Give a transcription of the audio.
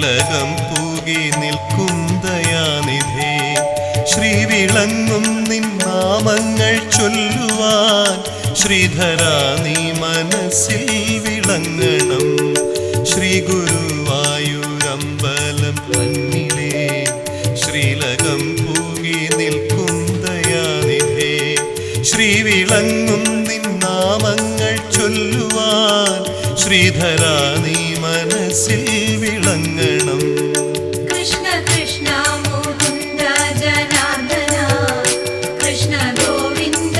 ശ്രീലകം പൂകി നിൽക്കും ദയാനിധേ ശ്രീവിളങ്ങും നിൻ നാമങ്ങൾ ചൊല്ലുവാൻ ശ്രീധരാ നീ മനസ്സിൽ വിളങ്ങണം. ശ്രീ ഗുരുവായൂരമ്പലം തന്നിലേ ശ്രീലകം പൂകി നിൽക്കും ദയാനിധേ ശ്രീവിളങ്ങും നിൻ നാമങ്ങൾ ചൊല്ലുവാൻ ശ്രീധരാ നീ മനസ്സിൽ വിളങ്ങണം.